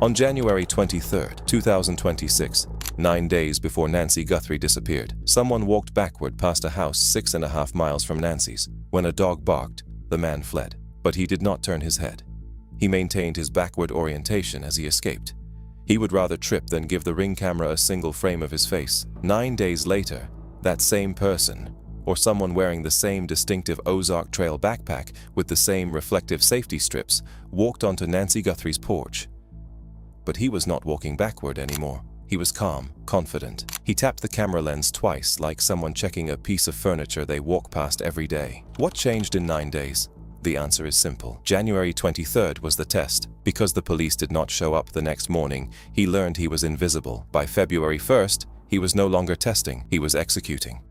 On January 23, 2026, 9 days before Nancy Guthrie disappeared, someone walked backward past a house 6.5 miles from Nancy's. When a dog barked, the man fled, but he did not turn his head. He maintained his backward orientation as he escaped. He would rather trip than give the Ring camera a single frame of his face. 9 days later, that same person, or someone wearing the same distinctive Ozark Trail backpack with the same reflective safety strips, walked onto Nancy Guthrie's porch. But he was not walking backward anymore. He was calm, confident. He tapped the camera lens twice, like someone checking a piece of furniture they walk past every day. What changed in 9 days? The answer is simple. January 23rd was the test. Because the police did not show up the next morning, he learned he was invisible. By February 1st, he was no longer testing, he was executing.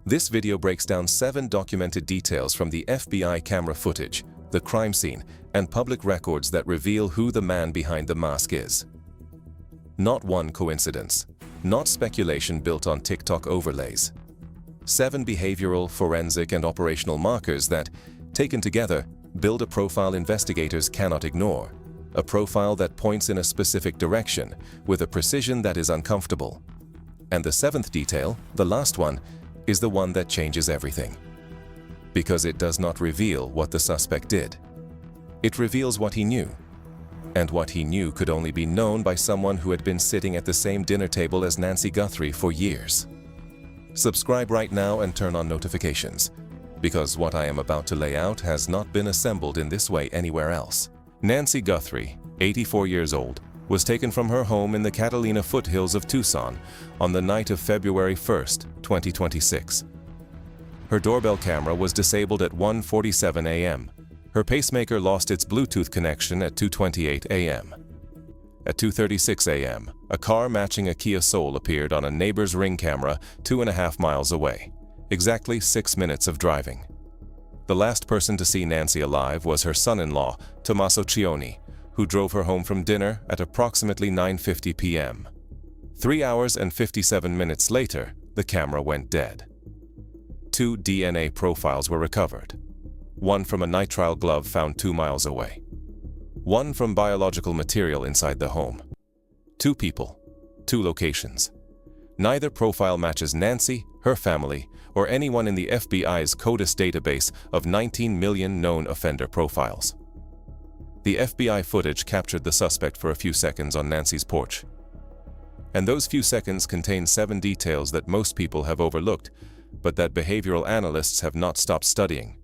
This video breaks down 7 documented details from the FBI camera footage, the crime scene, and public records that reveal who the man behind the mask is. Not one coincidence, not speculation built on TikTok overlays. 7 behavioral, forensic, and operational markers that, taken together, build a profile investigators cannot ignore. A profile that points in a specific direction, with a precision that is uncomfortable. And the 7th detail, the last one, is the one that changes everything. Because it does not reveal what the suspect did. It reveals what he knew. And what he knew could only be known by someone who had been sitting at the same dinner table as Nancy Guthrie for years. Subscribe right now and turn on notifications, because what I am about to lay out has not been assembled in this way anywhere else. Nancy Guthrie, 84 years old, was taken from her home in the Catalina foothills of Tucson on the night of February 1st, 2026. Her doorbell camera was disabled at 1:47 a.m. Her pacemaker lost its Bluetooth connection at 2:28 a.m. At 2:36 a.m., a car matching a Kia Soul appeared on a neighbor's Ring camera 2.5 miles away, exactly 6 minutes of driving. The last person to see Nancy alive was her son-in-law, Tommaso Cioni, who drove her home from dinner at approximately 9:50 p.m. 3 hours and 57 minutes later, the camera went dead. 2 DNA profiles were recovered. One from a nitrile glove found 2 miles away. One from biological material inside the home. 2 people, 2 locations. Neither profile matches Nancy, her family, or anyone in the FBI's CODIS database of 19 million known offender profiles. The FBI footage captured the suspect for a few seconds on Nancy's porch. And those few seconds contain 7 details that most people have overlooked, but that behavioral analysts have not stopped studying.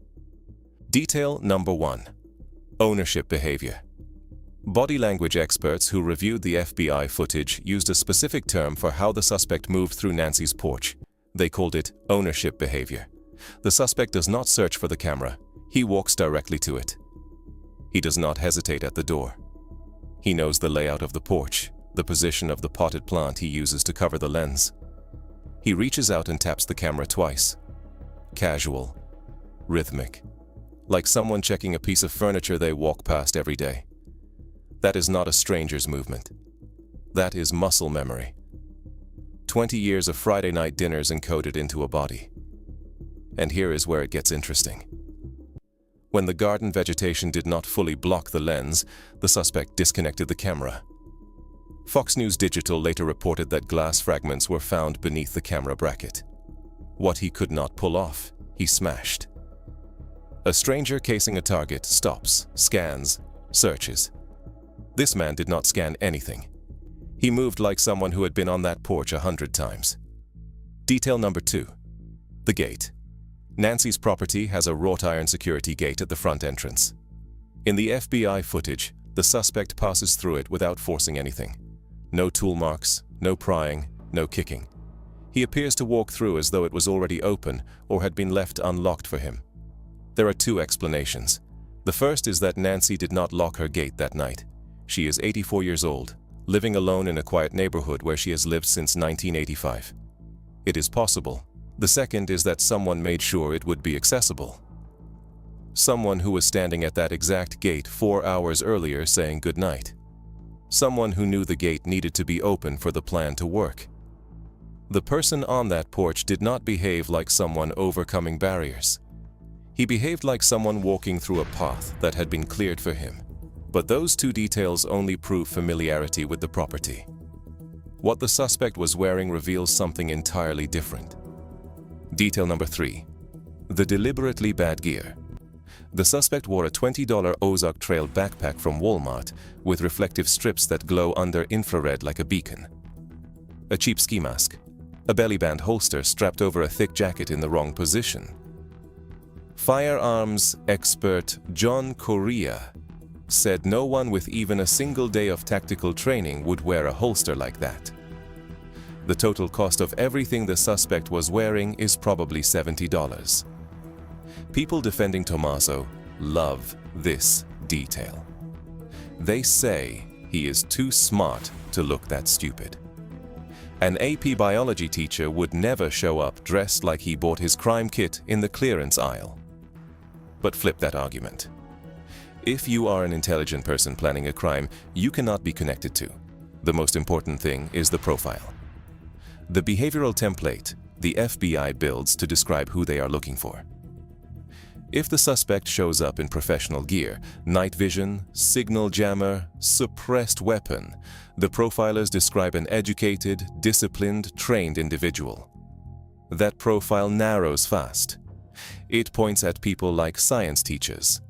Detail number 1. Ownership behavior. Body language experts who reviewed the FBI footage used a specific term for how the suspect moved through Nancy's porch. They called it ownership behavior. The suspect does not search for the camera. He walks directly to it. He does not hesitate at the door. He knows the layout of the porch, the position of the potted plant he uses to cover the lens. He reaches out and taps the camera twice. Casual, rhythmic, like someone checking a piece of furniture they walk past every day. That is not a stranger's movement. That is muscle memory. 20 years of Friday night dinners encoded into a body. And here is where it gets interesting. When the garden vegetation did not fully block the lens, the suspect disconnected the camera. Fox News Digital later reported that glass fragments were found beneath the camera bracket. What he could not pull off, he smashed. A stranger casing a target stops, scans, searches. This man did not scan anything. He moved like someone who had been on that porch 100 times. Detail number 2. The gate. Nancy's property has a wrought iron security gate at the front entrance. In the FBI footage, the suspect passes through it without forcing anything. No tool marks, no prying, no kicking. He appears to walk through as though it was already open or had been left unlocked for him. There are 2 explanations. The first is that Nancy did not lock her gate that night. She is 84 years old, living alone in a quiet neighborhood where she has lived since 1985. It is possible. The second is that someone made sure it would be accessible. Someone who was standing at that exact gate 4 hours earlier saying goodnight. Someone who knew the gate needed to be open for the plan to work. The person on that porch did not behave like someone overcoming barriers. He behaved like someone walking through a path that had been cleared for him. But those two details only prove familiarity with the property. What the suspect was wearing reveals something entirely different. Detail number 3. The deliberately bad gear. The suspect wore a $20 Ozark Trail backpack from Walmart with reflective strips that glow under infrared like a beacon. A cheap ski mask. A belly band holster strapped over a thick jacket in the wrong position. Firearms expert John Correa said no one with even a single day of tactical training would wear a holster like that. The total cost of everything the suspect was wearing is probably $70. People defending Tommaso love this detail. They say he is too smart to look that stupid. An AP biology teacher would never show up dressed like he bought his crime kit in the clearance aisle. But flip that argument. If you are an intelligent person planning a crime you cannot be connected to, the most important thing is the profile. The behavioral template the FBI builds to describe who they are looking for. If the suspect shows up in professional gear, night vision, signal jammer, suppressed weapon, the profilers describe an educated, disciplined, trained individual. That profile narrows fast. It points at people like science teachers.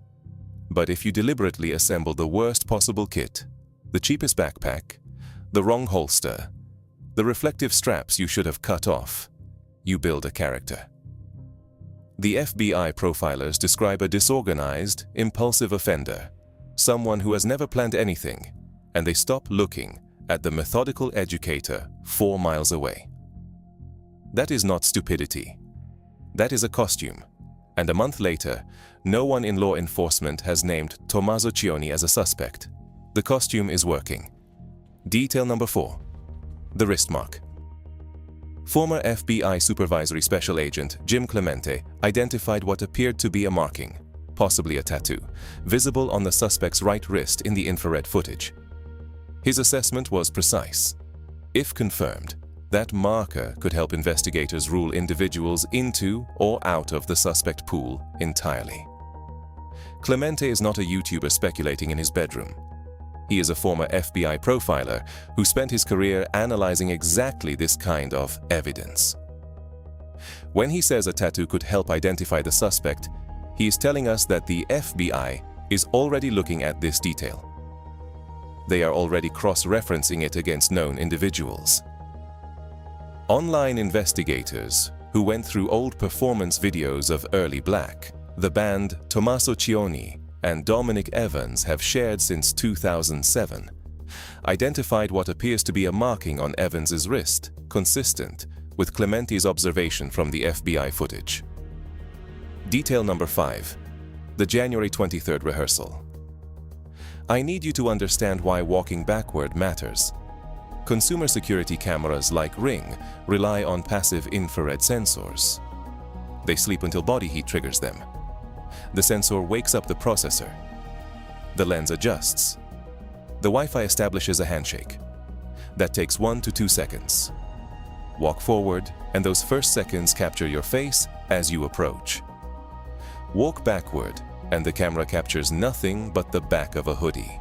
But if you deliberately assemble the worst possible kit, the cheapest backpack, the wrong holster, the reflective straps you should have cut off, you build a character. The FBI profilers describe a disorganized, impulsive offender, someone who has never planned anything, and they stop looking at the methodical educator 4 miles away. That is not stupidity. That is a costume. And a month later, no one in law enforcement has named Tommaso Cioni as a suspect. The costume is working. Detail number 4. The wrist mark. Former FBI Supervisory Special Agent Jim Clemente identified what appeared to be a marking, possibly a tattoo, visible on the suspect's right wrist in the infrared footage. His assessment was precise. If confirmed, that marker could help investigators rule individuals into or out of the suspect pool entirely. Clemente is not a YouTuber speculating in his bedroom. He is a former FBI profiler who spent his career analyzing exactly this kind of evidence. When he says a tattoo could help identify the suspect, he is telling us that the FBI is already looking at this detail. They are already cross-referencing it against known individuals. Online investigators who went through old performance videos of early Black, the band Tommaso Cioni, and Dominic Evans have shared since 2007, identified what appears to be a marking on Evans's wrist, consistent with Clemente's observation from the FBI footage. Detail number 5. The January 23rd rehearsal. I need you to understand why walking backward matters. Consumer security cameras like Ring rely on passive infrared sensors. They sleep until body heat triggers them. The sensor wakes up the processor. The lens adjusts. The Wi-Fi establishes a handshake. That takes 1 to 2 seconds. Walk forward, and those first seconds capture your face as you approach. Walk backward, and the camera captures nothing but the back of a hoodie.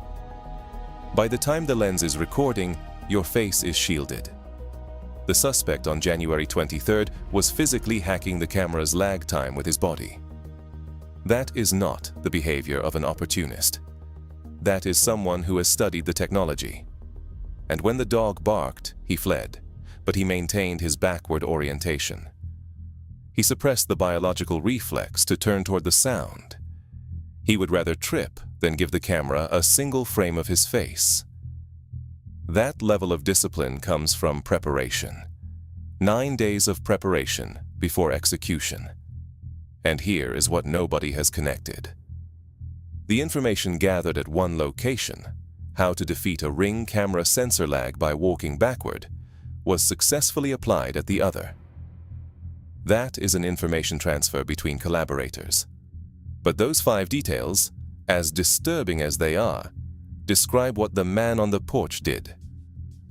By the time the lens is recording, your face is shielded. The suspect on January 23rd was physically hacking the camera's lag time with his body. That is not the behavior of an opportunist. That is someone who has studied the technology. And when the dog barked, he fled, but he maintained his backward orientation. He suppressed the biological reflex to turn toward the sound. He would rather trip than give the camera a single frame of his face. That level of discipline comes from preparation. 9 days of preparation before execution. And here is what nobody has connected. The information gathered at one location, how to defeat a Ring camera sensor lag by walking backward, was successfully applied at the other. That is an information transfer between collaborators. But those 5 details, as disturbing as they are, describe what the man on the porch did.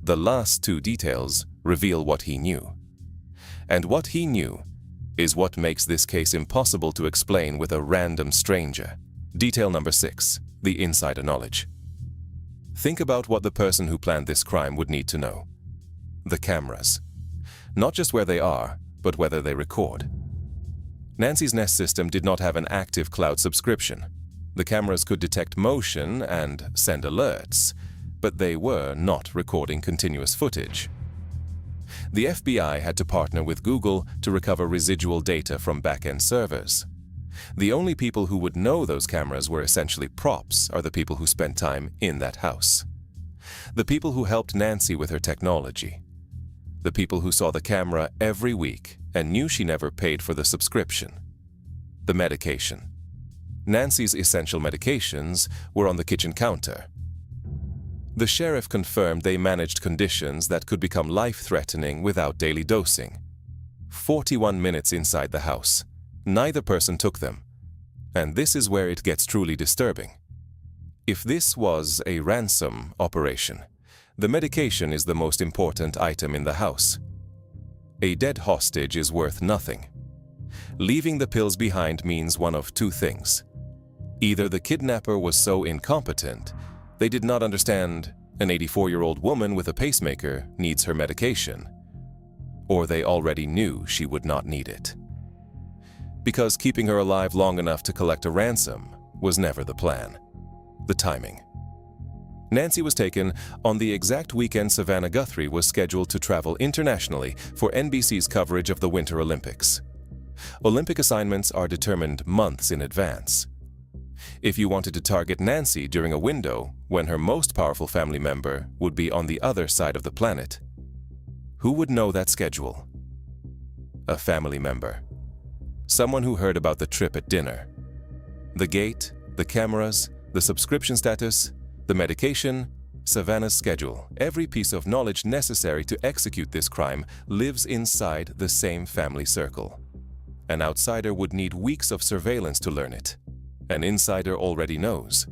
The last 2 details reveal what he knew. And what he knew is what makes this case impossible to explain with a random stranger. Detail number 6, the insider knowledge. Think about what the person who planned this crime would need to know. The cameras. Not just where they are, but whether they record. Nancy's Nest system did not have an active cloud subscription. The cameras could detect motion and send alerts, but they were not recording continuous footage. The FBI had to partner with Google to recover residual data from back-end servers. The only people who would know those cameras were essentially props, are the people who spent time in that house. The people who helped Nancy with her technology. The people who saw the camera every week and knew she never paid for the subscription. The medication. Nancy's essential medications were on the kitchen counter. The sheriff confirmed they managed conditions that could become life-threatening without daily dosing. 41 minutes inside the house. Neither person took them. And this is where it gets truly disturbing. If this was a ransom operation, the medication is the most important item in the house. A dead hostage is worth nothing. Leaving the pills behind means one of two things. Either the kidnapper was so incompetent they did not understand an 84-year-old woman with a pacemaker needs her medication, or they already knew she would not need it. Because keeping her alive long enough to collect a ransom was never the plan. The timing. Nancy was taken on the exact weekend Savannah Guthrie was scheduled to travel internationally for NBC's coverage of the Winter Olympics. Olympic assignments are determined months in advance. If you wanted to target Nancy during a window when her most powerful family member would be on the other side of the planet, who would know that schedule? A family member. Someone who heard about the trip at dinner. The gate, the cameras, the subscription status, the medication, Savannah's schedule. Every piece of knowledge necessary to execute this crime lives inside the same family circle. An outsider would need weeks of surveillance to learn it. An insider already knows.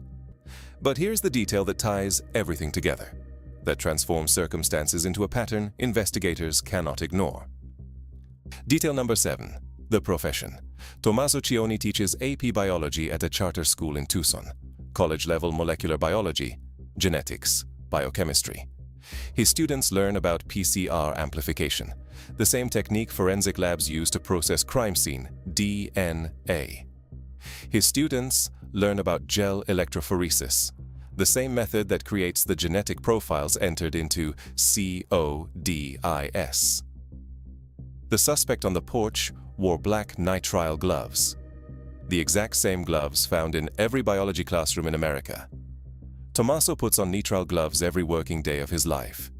But here's the detail that ties everything together, that transforms circumstances into a pattern investigators cannot ignore. Detail number 7. The profession. Tommaso Cioni teaches AP Biology at a charter school in Tucson. College-level molecular biology, genetics, biochemistry. His students learn about PCR amplification, the same technique forensic labs use to process crime scene, DNA. His students learn about gel electrophoresis, the same method that creates the genetic profiles entered into CODIS. The suspect on the porch wore black nitrile gloves, the exact same gloves found in every biology classroom in America. Tommaso puts on nitrile gloves every working day of his life.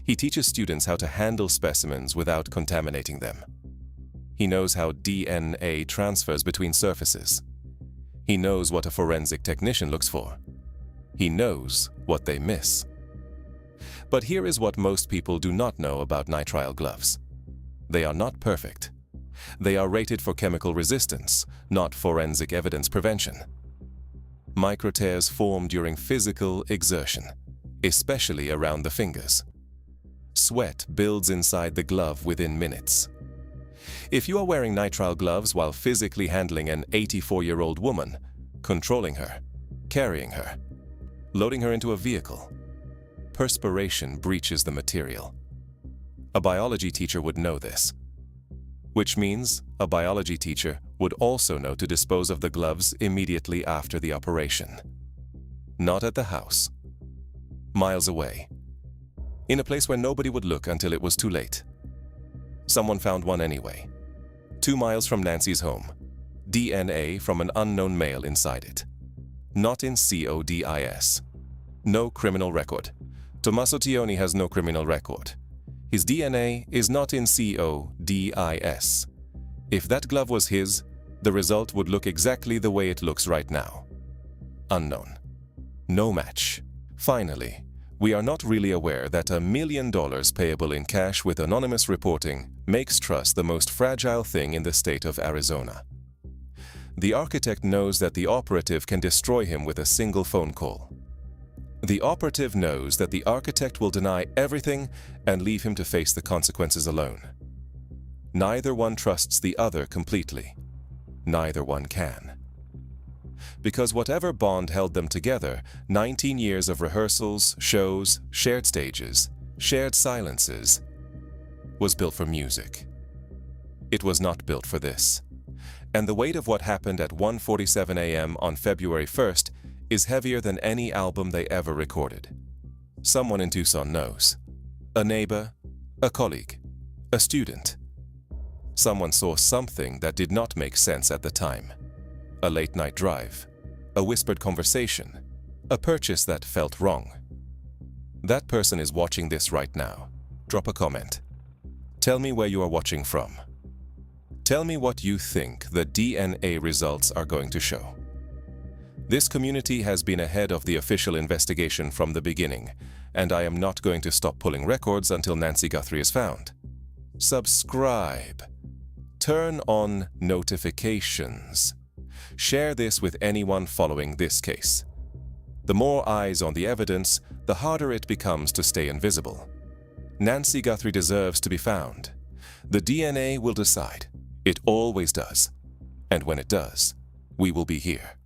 He teaches students how to handle specimens without contaminating them. He knows how DNA transfers between surfaces. He knows what a forensic technician looks for. He knows what they miss. But here is what most people do not know about nitrile gloves. They are not perfect. They are rated for chemical resistance, not forensic evidence prevention. Microtears form during physical exertion, especially around the fingers. Sweat builds inside the glove within minutes. If you are wearing nitrile gloves while physically handling an 84-year-old woman, controlling her, carrying her, loading her into a vehicle, perspiration breaches the material. A biology teacher would know this, which means a biology teacher would also know to dispose of the gloves immediately after the operation. Not at the house. Miles away. In a place where nobody would look until it was too late. Someone found one anyway. 2 miles from Nancy's home. DNA from an unknown male inside it. Not in CODIS. No criminal record. Tommaso Cioni has no criminal record. His DNA is not in CODIS. If that glove was his, the result would look exactly the way it looks right now. Unknown. No match. Finally, we are not really aware that $1 million payable in cash with anonymous reporting makes trust the most fragile thing in the state of Arizona. The architect knows that the operative can destroy him with a single phone call. The operative knows that the architect will deny everything and leave him to face the consequences alone. Neither one trusts the other completely. Neither one can. Because whatever bond held them together, 19 years of rehearsals, shows, shared stages, shared silences, was built for music. It was not built for this. And the weight of what happened at 1:47 a.m. on February 1st is heavier than any album they ever recorded. Someone in Tucson knows. A neighbor, a colleague, a student. Someone saw something that did not make sense at the time. A late-night drive, a whispered conversation, a purchase that felt wrong. That person is watching this right now. Drop a comment. Tell me where you are watching from. Tell me what you think the DNA results are going to show. This community has been ahead of the official investigation from the beginning, and I am not going to stop pulling records until Nancy Guthrie is found. Subscribe. Turn on notifications. Share this with anyone following this case. The more eyes on the evidence, the harder it becomes to stay invisible. Nancy Guthrie deserves to be found. The DNA will decide. It always does. And when it does, we will be here.